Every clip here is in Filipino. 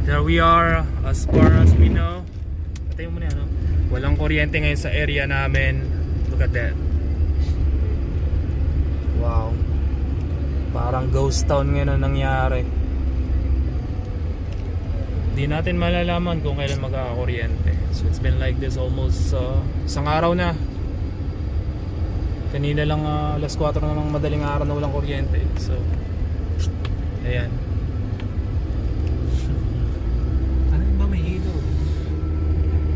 But here we are, as far as we know. Patayin mo na yan, no? Walang kuryente ngayon sa area namin. Look at that. Wow. Parang ghost town ngayon ang nangyari. Di natin malalaman kung kailan magkakakuryente. So it's been like this almost isang araw na. Kanina lang alas 4 na ng madaling araw na walang kuryente. So ayan. Ano ba may ilaw?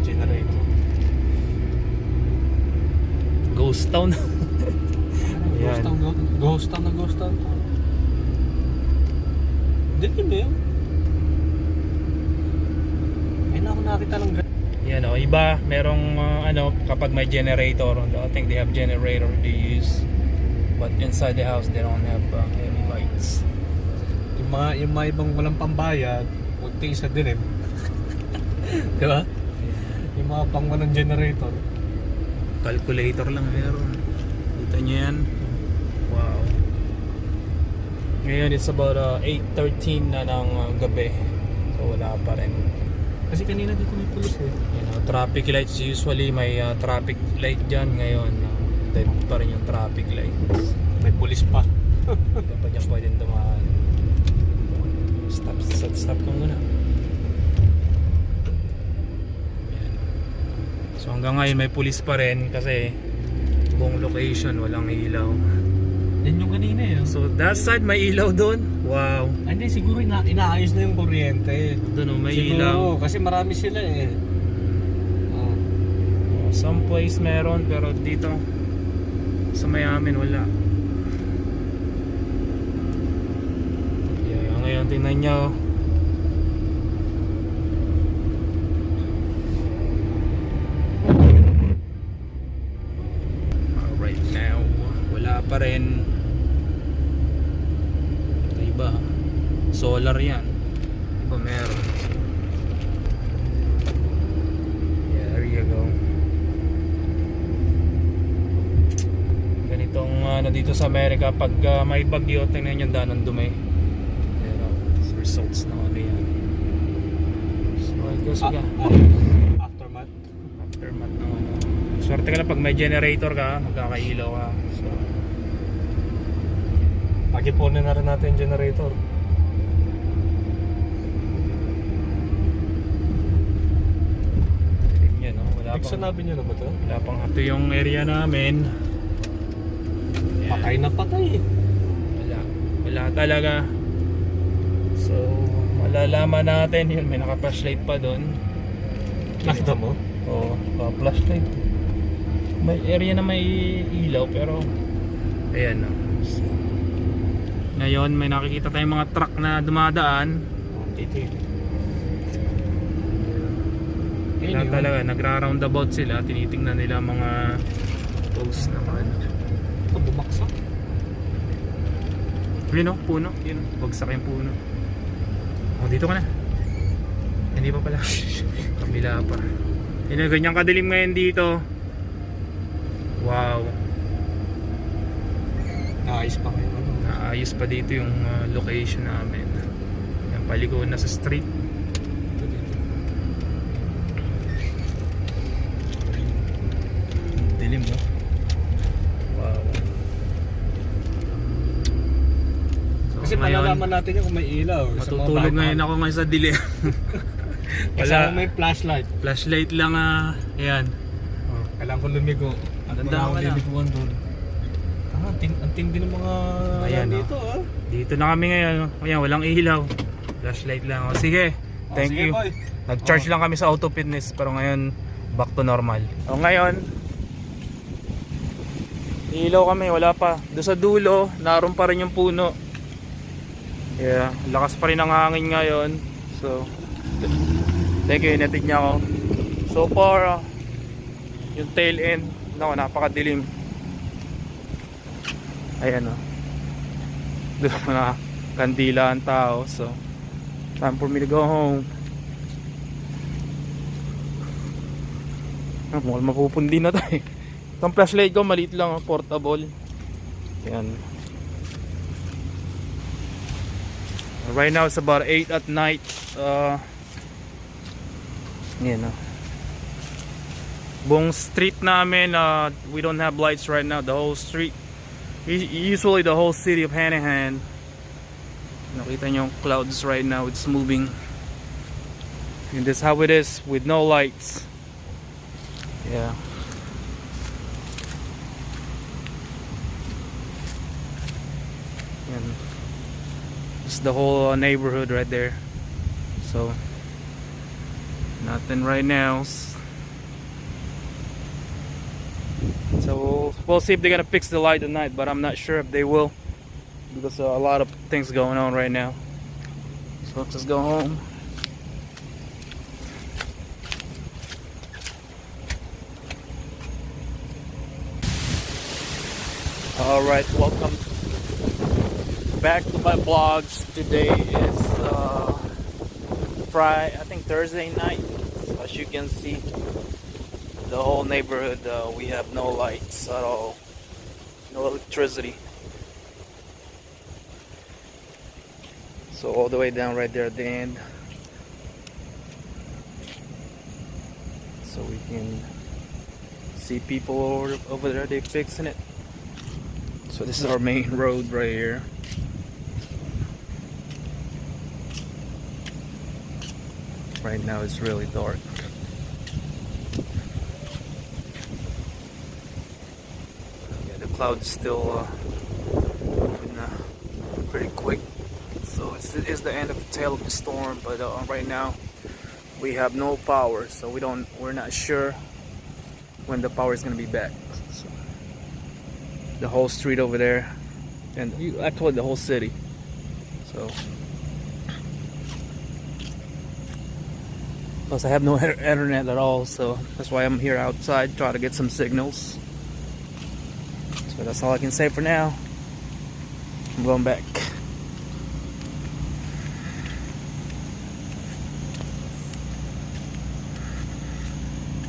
Generator. Ghost town. Ghost town, ghost town na ghost town. Dito ba yun? May na ako nakita lang. Yan o, iba merong kapag may generator, I think they have generator they use, but inside the house they don't have any lights. Yung mga ibang walang pambayad, huwag tingin sa dilim. Diba? Yung mga pang walang generator, Calculator lang meron. Kita nyo yan? Wow. Ngayon it's about 8:13 na ng gabi, so wala pa rin. kasi kanina dito may pulis eh. Traffic lights, usually may traffic light dyan. Ngayon dead pa rin yung traffic lights. May pulis pa. Hindi pa dyan pwedeng dumaan. Stop ko muna. Yan. So hanggang ngayon may pulis pa rin kasi buong location walang ilaw. Yan yung kanina eh. So that side may ilaw doon. Wow. Ay, hindi, siguro inaayos na yung kuryente. Doon may siguro, ilaw. kasi marami sila eh. Some place meron pero dito sa may amin wala. Yeah, ngayon tingnan nyo. Right now wala pa rin. Iba solar yan. Iba meron. Yeah, there you go. Ganitong dito sa Amerika pag may bagyo, tingnan nyo daan ng dumi. Results na ano yan. So I guess Aftermath ng ano. Swerte ka lang pag may generator ka, magkakailaw ka. So pag-ipunin na rin natin yung generator. yan, no? Wala pang, sinabi nyo na ba ito? wala pang hato yung area namin. Patay na patay. Wala talaga. So malalaman natin yun, may naka-flashlight pa doon. Nakita mo? Oo, flashlight. May area na may ilaw pero ayan, no? So, ngayon may nakikita tayong mga truck na dumadaan. Kaya talaga nagra-roundabout sila, tinitingnan nila mga post naman. Ito bumaksak. Yun o, puno. Yun, bagsak yung puno. O, dito ka na. Hindi pa pala. Kabila pa. Yun, ganyan kadilim ngayon dito. Wow. Naayos pa kayo. Naayos pa dito yung location namin. Yan, paliguan na sa street. Dilim, no? Wow. Kasi malalaman natin yung kung may ilaw. Matutulog ngayon ako ngayon sa dilim. Wala. May flashlight. Flashlight lang ayan. Kailangan ko lumigo. Ganda ka na. Doon. Ang tindi ng mga ayan, dito Dito na kami ngayon. Ayan, walang ilaw. Flashlight lang. O, sige. Thank you. Boy. Nag-charge lang kami sa auto fitness pero ngayon back to normal. O ngayon ilaw kami, wala pa. Doon sa dulo, naroon pa rin yung puno. Yeah, lakas pa rin ang hangin ngayon. So thank you, inatid niya ako. So far yung tail end, napakadilim. Ayan o. Doon na kandila ang tao. So time for me to go home. Mukhang mapupundi na tayo. Itong flashlight ko maliit lang, portable. Ayan. Right now it's about 8 at night. You know, buong street namin, we don't have lights right now. The whole street, usually the whole city of Hanahan. Nakita nyo yung clouds right now, it's moving. And that's how it is with no lights. Yeah. And it's the whole neighborhood right there. So nothing right now. So we'll see if they're gonna fix the light tonight, but I'm not sure if they will, because a lot of things going on right now. So let's just go home. Alright, welcome back to my vlogs. Today is Friday, I think Thursday night. So as you can see, the whole neighborhood, we have no lights at all, no electricity. So all the way down right there at the end, so we can see people over there, they fixing it. So this is our main road right here. Right now it's really dark. Yeah, the clouds still moving pretty quick. So it is the end of the tail of the storm, but right now we have no power, so we're not sure when the power is gonna be back. So the whole street over there, and actually the whole city. So plus I have no internet at all, so that's why I'm here outside trying to get some signals. So that's all I can say for now. I'm going back.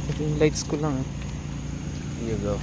Ito yung lights ko lang. Here you go.